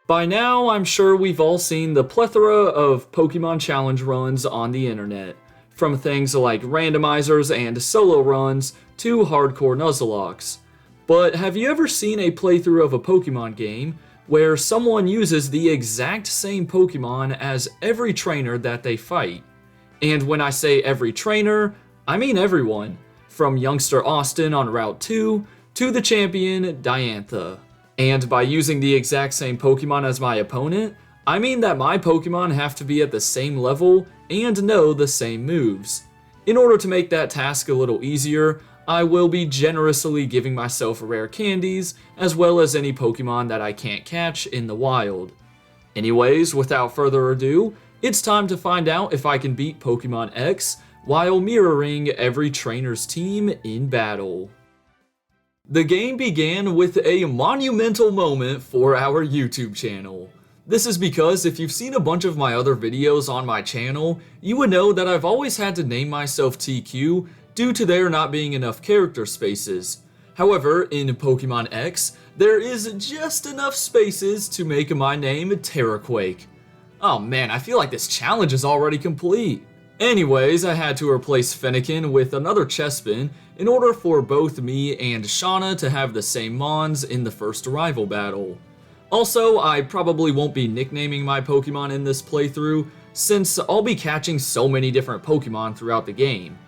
By now, I'm sure we've all seen the plethora of Pokemon Challenge runs on the internet, from things like randomizers and solo runs to hardcore Nuzlocks. But have you ever seen a playthrough of a Pokemon game where someone uses the exact same Pokemon as every trainer that they fight? And when I say every trainer, I mean everyone, from youngster Austin on Route 2 to the champion Diantha. And by using the exact same Pokemon as my opponent, I mean that my Pokemon have to be at the same level and know the same moves. In order to make that task a little easier, I will be generously giving myself rare candies, as well as any Pokemon that I can't catch in the wild. Anyways, without further ado, it's time to find out if I can beat Pokemon X while mirroring every trainer's team in battle. The game began with a monumental moment for our YouTube channel. This is because if you've seen a bunch of my other videos on my channel, you would know that I've always had to name myself TQ due to there not being enough character spaces. However, in Pokemon X, there is just enough spaces to make my name Terraquake. Oh man, I feel like this challenge is already complete. Anyways, I had to replace Fennekin with another Chespin in order for both me and Shauna to have the same Mons in the first rival battle. Also, I probably won't be nicknaming my Pokemon in this playthrough, since I'll be catching so many different Pokemon throughout the game.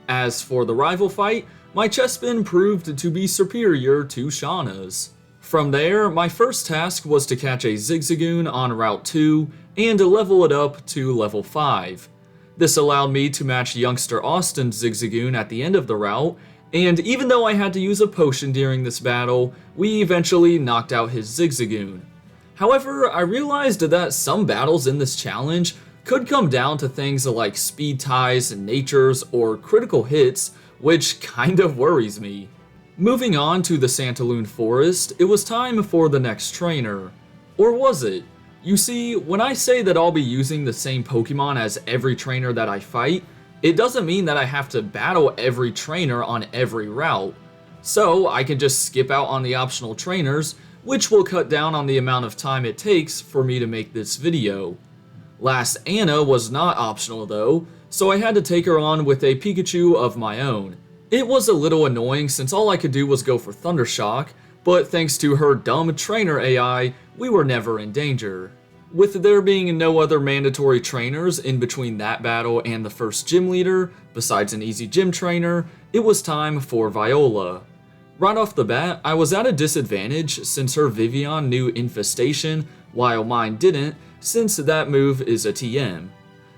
As for the rival fight, my Chespin proved to be superior to Shauna's. From there, my first task was to catch a Zigzagoon on Route 2 and level it up to level 5. This allowed me to match youngster Austin's Zigzagoon at the end of the route, and even though I had to use a potion during this battle, we eventually knocked out his Zigzagoon. However, I realized that some battles in this challenge could come down to things like speed ties, natures, or critical hits, which kind of worries me. Moving on to the Santaloon Forest, it was time for the next trainer. Or was it? You see, when I say that I'll be using the same Pokemon as every trainer that I fight, it doesn't mean that I have to battle every trainer on every route. So I can just skip out on the optional trainers, which will cut down on the amount of time it takes for me to make this video. Last Anna was not optional though, so I had to take her on with a Pikachu of my own. It was a little annoying since all I could do was go for Thundershock, but thanks to her dumb trainer AI, we were never in danger. With there being no other mandatory trainers in between that battle and the first gym leader, besides an easy gym trainer, it was time for Viola. Right off the bat, I was at a disadvantage since her Vivillon knew Infestation, while mine didn't, since that move is a TM.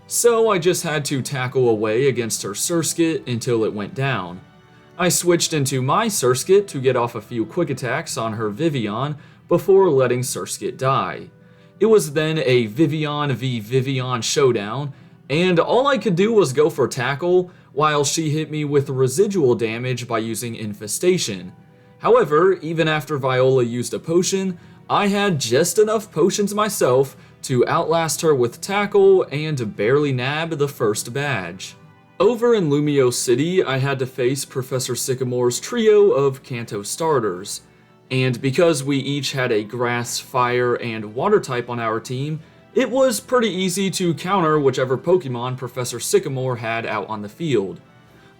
So I just had to tackle away against her Surskit until it went down. I switched into my Surskit to get off a few quick attacks on her Vivillon before letting Surskit die. It was then a Vivillon v Vivillon showdown, and all I could do was go for tackle while she hit me with residual damage by using Infestation. However, even after Viola used a potion, I had just enough potions myself to outlast her with tackle and barely nab the first badge. Over in Lumio City, I had to face Professor Sycamore's trio of Kanto starters. And because we each had a grass, fire, and water type on our team, it was pretty easy to counter whichever Pokemon Professor Sycamore had out on the field.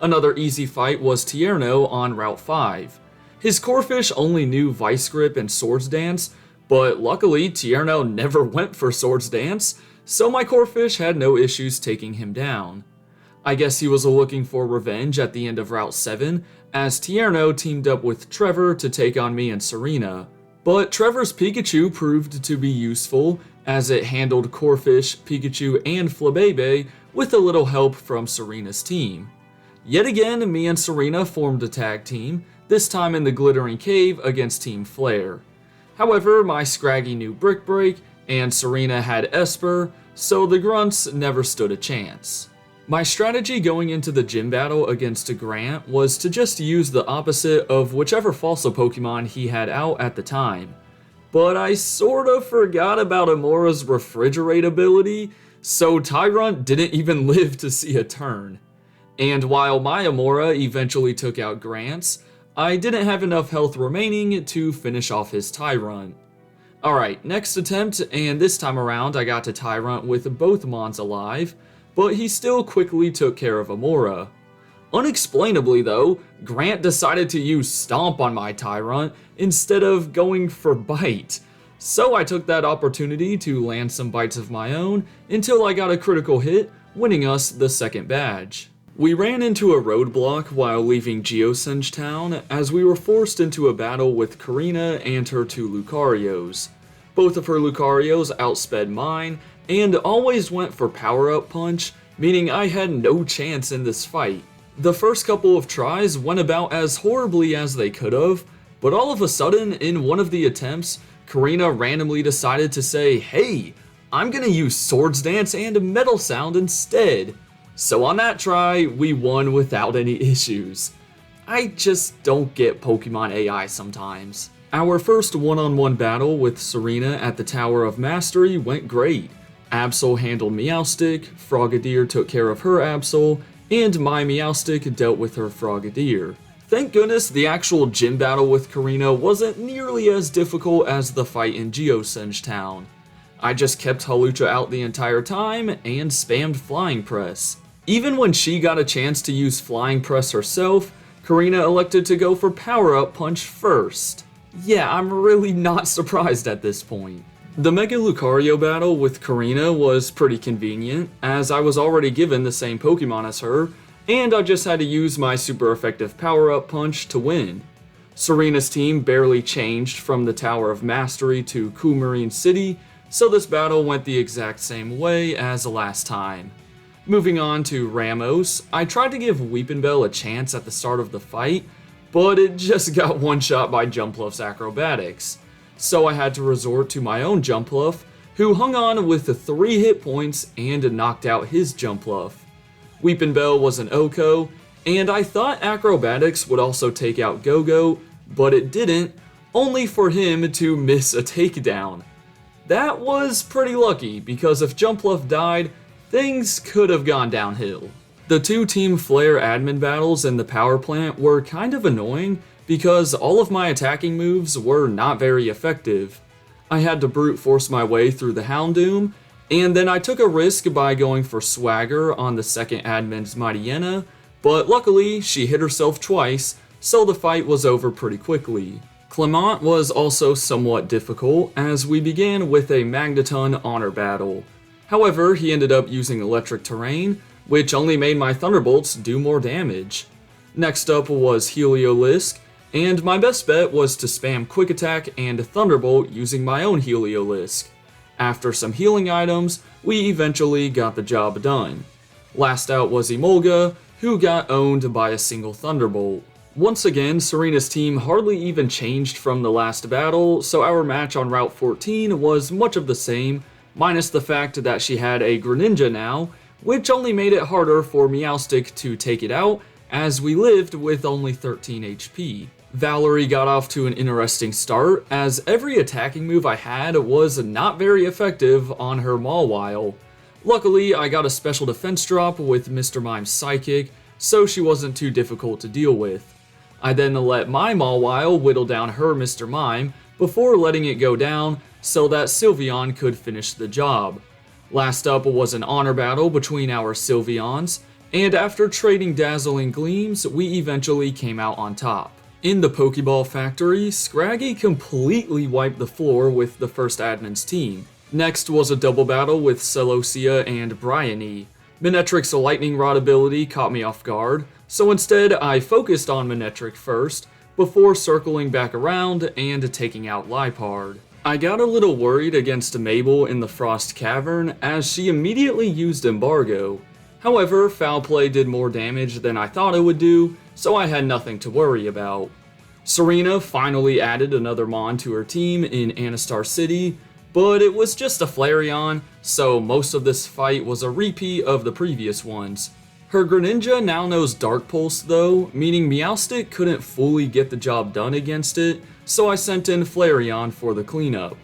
Another easy fight was Tierno on Route 5. His Corphish only knew Vice Grip and Swords Dance, but luckily Tierno never went for Swords Dance, so my Corphish had no issues taking him down. I guess he was looking for revenge at the end of Route 7, as Tierno teamed up with Trevor to take on me and Serena. But Trevor's Pikachu proved to be useful, as it handled Corphish, Pikachu, and Flabebe with a little help from Serena's team. Yet again, me and Serena formed a tag team, this time in the Glittering Cave against Team Flare. However, my Scraggy knew Brick Break, and Serena had Esper, so the Grunts never stood a chance. My strategy going into the gym battle against Grant was to just use the opposite of whichever Fossil Pokemon he had out at the time. But I sort of forgot about Amora's Refrigerate ability, so Tyrunt didn't even live to see a turn. And while my Amora eventually took out Grant's, I didn't have enough health remaining to finish off his Tyrunt. Alright, next attempt, and this time around I got to Tyrunt with both Mons alive, but he still quickly took care of Amora. Unexplainably though, Grant decided to use Stomp on my Tyrunt instead of going for Bite. So I took that opportunity to land some bites of my own until I got a critical hit, winning us the second badge. We ran into a roadblock while leaving Geosenge Town as we were forced into a battle with Karina and her two Lucarios. Both of her Lucarios outsped mine and always went for power-up punch, meaning I had no chance in this fight. The first couple of tries went about as horribly as they could have, but all of a sudden in one of the attempts, Karina randomly decided to say, "Hey, I'm gonna use Swords Dance and Metal Sound instead." So on that try, we won without any issues. I just don't get Pokemon AI sometimes. Our first one-on-one battle with Serena at the Tower of Mastery went great. Absol handled Meowstic, Frogadier took care of her Absol, and my Meowstic dealt with her Frogadier. Thank goodness the actual gym battle with Karina wasn't nearly as difficult as the fight in Geosenge Town. I just kept Hawlucha out the entire time and spammed Flying Press. Even when she got a chance to use Flying Press herself, Karina elected to go for Power Up Punch first. Yeah, I'm really not surprised at this point. The Mega Lucario battle with Karina was pretty convenient, as I was already given the same Pokemon as her, and I just had to use my super effective Power Up Punch to win. Serena's team barely changed from the Tower of Mastery to Coumarine City, so this battle went the exact same way as the last time. Moving on to Ramos, I tried to give Weepinbell a chance at the start of the fight, but it just got one-shot by Jumpluff's acrobatics. So I had to resort to my own Jumpluff, who hung on with the 3 hit points and knocked out his Jumpluff. Weepinbell was an OHKO, and I thought acrobatics would also take out Go-Go, but it didn't, only for him to miss a takedown. That was pretty lucky, because if Jumpluff died, things could have gone downhill. The two Team Flare admin battles in the power plant were kind of annoying because all of my attacking moves were not very effective. I had to brute force my way through the Houndoom, and then I took a risk by going for Swagger on the second admin's Mightyena, but luckily she hit herself twice, so the fight was over pretty quickly. Clement was also somewhat difficult as we began with a Magneton honor battle. However, he ended up using Electric Terrain, which only made my Thunderbolts do more damage. Next up was Heliolisk, and my best bet was to spam Quick Attack and Thunderbolt using my own Heliolisk. After some healing items, we eventually got the job done. Last out was Emolga, who got owned by a single Thunderbolt. Once again, Serena's team hardly even changed from the last battle, so our match on Route 14 was much of the same, minus the fact that she had a Greninja now, which only made it harder for Meowstic to take it out, as we lived with only 13 HP. Valerie got off to an interesting start, as every attacking move I had was not very effective on her Mawile. Luckily, I got a special defense drop with Mr. Mime's Psychic, so she wasn't too difficult to deal with. I then let my Mawile whittle down her Mr. Mime before letting it go down so that Sylveon could finish the job. Last up was an honor battle between our Sylveons, and after trading dazzling gleams, we eventually came out on top. In the Pokeball Factory, Scraggy completely wiped the floor with the first admin's team. Next was a double battle with Celosia and Bryony. Manectric's Lightning Rod ability caught me off guard, so instead I focused on Manectric first, before circling back around and taking out Liepard. I got a little worried against Mabel in the Frost Cavern as she immediately used Embargo. However, Foul Play did more damage than I thought it would do, so I had nothing to worry about. Serena finally added another Mon to her team in Anastar City, but it was just a Flareon, so most of this fight was a repeat of the previous ones. Her Greninja now knows Dark Pulse though, meaning Meowstic couldn't fully get the job done against it, so I sent in Flareon for the cleanup.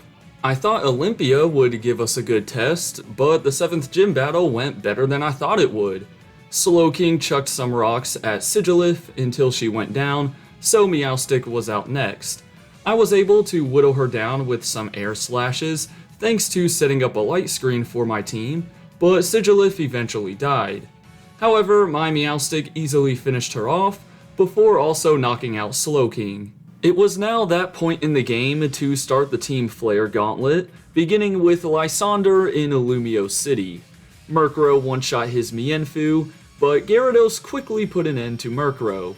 I thought Olympia would give us a good test, but the 7th gym battle went better than I thought it would. Slowking chucked some rocks at Sigilyph until she went down, so Meowstic was out next. I was able to whittle her down with some air slashes thanks to setting up a light screen for my team, but Sigilyph eventually died. However, my Meowstic easily finished her off before also knocking out Slowking. It was now that point in the game to start the Team Flare gauntlet, beginning with Lysander in Illumio City. Murkrow one-shot his Mienfoo, but Gyarados quickly put an end to Murkrow.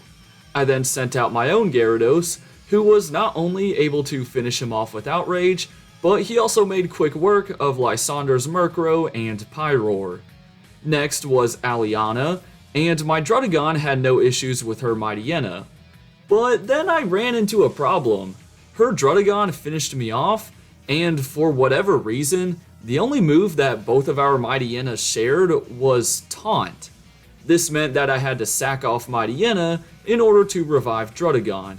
I then sent out my own Gyarados, who was not only able to finish him off with Outrage, but he also made quick work of Lysander's Murkrow and Pyroar. Next was Aliana, and my Druddigon had no issues with her Mightyena. But then I ran into a problem. Her Druddigon finished me off, and for whatever reason, the only move that both of our Mightyenas shared was Taunt. This meant that I had to sack off Mightyena in order to revive Druddigon.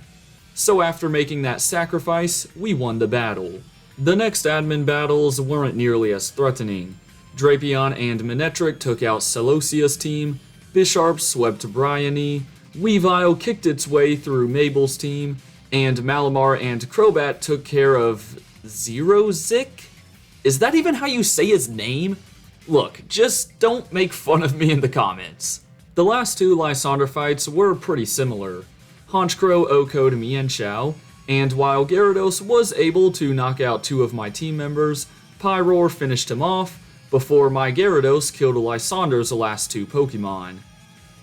So after making that sacrifice, we won the battle. The next admin battles weren't nearly as threatening. Drapion and Manectric took out Celosia's team, Bisharp swept Bryony, Weavile kicked its way through Mabel's team, and Malamar and Crobat took care of Zerozik? Is that even how you say his name? Look, just don't make fun of me in the comments. The last two Lysander fights were pretty similar. Honchkrow OHKO'd Mienshao, and while Gyarados was able to knock out two of my team members, Pyroar finished him off before my Gyarados killed Lysander's last two Pokemon.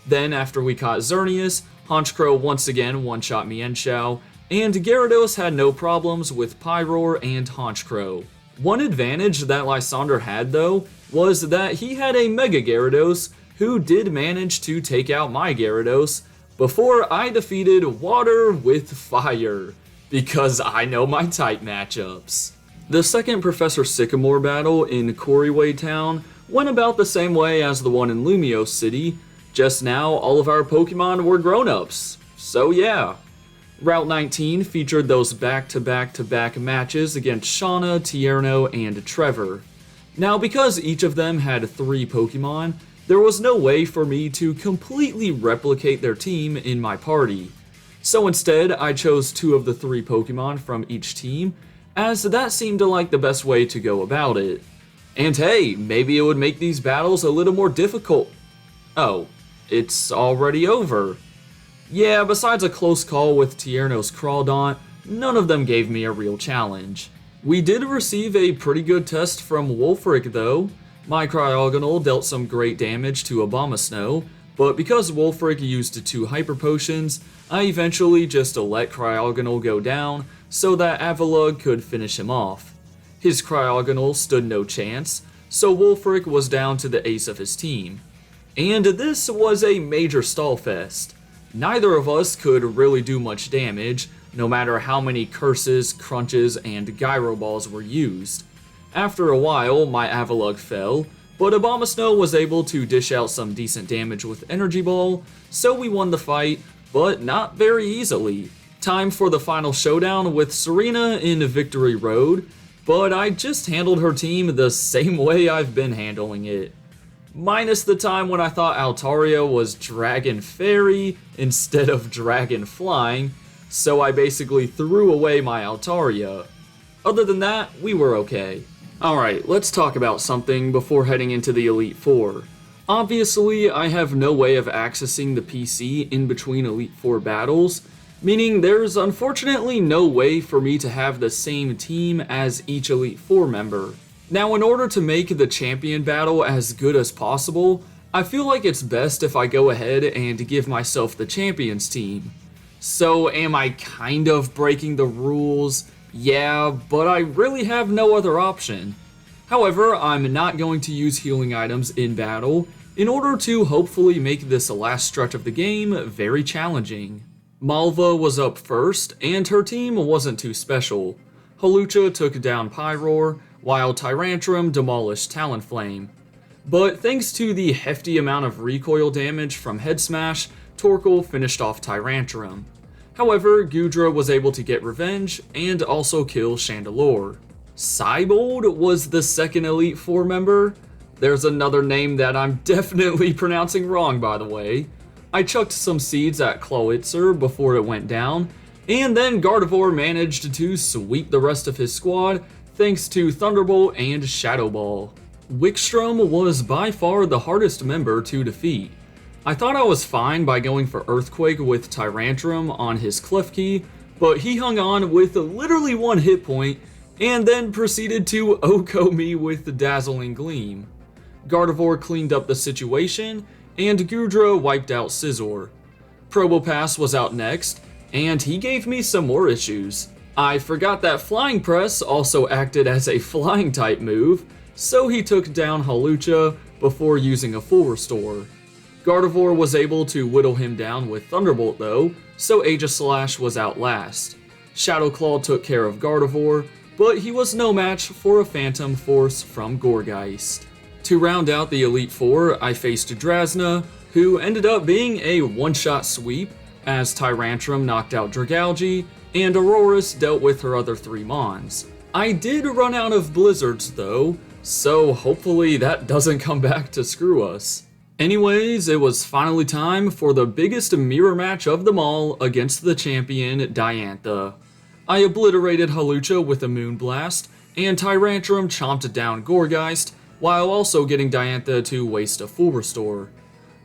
Then after we caught Xerneas, Honchkrow once again one-shot Mienshao, and Gyarados had no problems with Pyroar and Honchkrow. One advantage that Lysander had though, was that he had a Mega Gyarados who did manage to take out my Gyarados before I defeated Water with Fire, because I know my type matchups. The second Professor Sycamore battle in Koriway Town went about the same way as the one in Lumiose City, just now all of our Pokemon were grown-ups, so yeah. Route 19 featured those back-to-back-to-back matches against Shauna, Tierno, and Trevor. Now because each of them had 3 Pokemon, there was no way for me to completely replicate their team in my party. So instead, I chose 2 of the 3 Pokemon from each team, as that seemed like the best way to go about it. And hey, maybe it would make these battles a little more difficult. Oh, it's already over. Yeah, besides a close call with Tierno's Crawdaunt, none of them gave me a real challenge. We did receive a pretty good test from Wulfric though. My Cryogonal dealt some great damage to Abomasnow, but because Wulfric used 2 Hyper Potions, I eventually just let Cryogonal go down so that Avalugg could finish him off. His Cryogonal stood no chance, so Wulfric was down to the ace of his team. And this was a major stall fest. Neither of us could really do much damage, no matter how many curses, crunches, and gyro balls were used. After a while, my Avalugg fell, but Abomasnow was able to dish out some decent damage with Energy Ball, so we won the fight, but not very easily. Time for the final showdown with Serena in Victory Road, but I just handled her team the same way I've been handling it. Minus the time when I thought Altaria was Dragon Fairy instead of Dragon Flying, so I basically threw away my Altaria. Other than that, we were okay. Alright, let's talk about something before heading into the Elite Four. Obviously, I have no way of accessing the PC in between Elite Four battles, meaning there's unfortunately no way for me to have the same team as each Elite Four member. Now, in order to make the champion battle as good as possible, I feel like it's best if I go ahead and give myself the champions team. So am I kind of breaking the rules? Yeah, but I really have no other option. However, I'm not going to use healing items in battle in order to hopefully make this last stretch of the game very challenging. Malva was up first, and her team wasn't too special. Hawlucha took down Pyroar, while Tyrantrum demolished Talonflame. But thanks to the hefty amount of recoil damage from Head Smash, Torkoal finished off Tyrantrum. However, Goodra was able to get revenge and also kill Chandelure. Cybold was the second Elite Four member. There's another name that I'm definitely pronouncing wrong, by the way. I chucked some seeds at Clawitzer before it went down, And then Gardevoir managed to sweep the rest of his squad thanks to Thunderbolt and Shadow Ball. Wickstrom was by far the hardest member to defeat. I thought I was fine by going for Earthquake with Tyrantrum on his Klefki, but he hung on with literally 1 hit point and then proceeded to OHKO me with the Dazzling Gleam. Gardevoir cleaned up the situation, and Goodra wiped out Scizor. Probopass was out next, and he gave me some more issues. I forgot that Flying Press also acted as a flying type move, so he took down Hawlucha before using a full restore. Gardevoir was able to whittle him down with Thunderbolt though, so Aegislash was out last. Shadow Claw took care of Gardevoir, but he was no match for a Phantom Force from Gourgeist. To round out the Elite Four, I faced Drasna, who ended up being a one-shot sweep, as Tyrantrum knocked out Dragalge, and Aurorus dealt with her other 3 Mons. I did run out of Blizzards though, so hopefully that doesn't come back to screw us. Anyways, it was finally time for the biggest mirror match of them all against the champion, Diantha. I obliterated Hawlucha with a Moonblast, and Tyrantrum chomped down Gourgeist, while also getting Diantha to waste a full restore.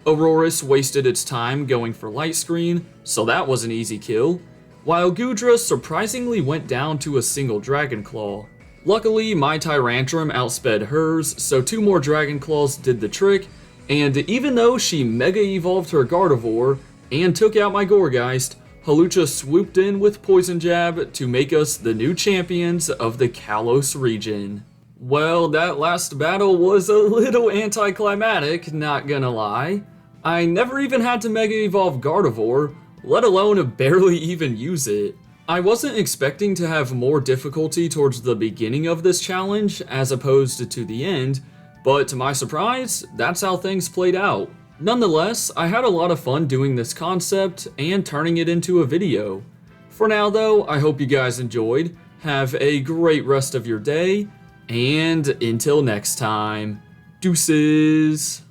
Aurorus wasted its time going for Light Screen, so that was an easy kill, while Goodra surprisingly went down to a single Dragon Claw. Luckily, my Tyrantrum outsped hers, so 2 more Dragon Claws did the trick, and even though she Mega Evolved her Gardevoir and took out my Gourgeist, Hawlucha swooped in with Poison Jab to make us the new champions of the Kalos region. Well, that last battle was a little anticlimactic, not gonna lie. I never even had to Mega Evolve Gardevoir, let alone barely even use it. I wasn't expecting to have more difficulty towards the beginning of this challenge as opposed to the end, but to my surprise, that's how things played out. Nonetheless, I had a lot of fun doing this concept and turning it into a video. For now though, I hope you guys enjoyed, have a great rest of your day, and until next time, deuces!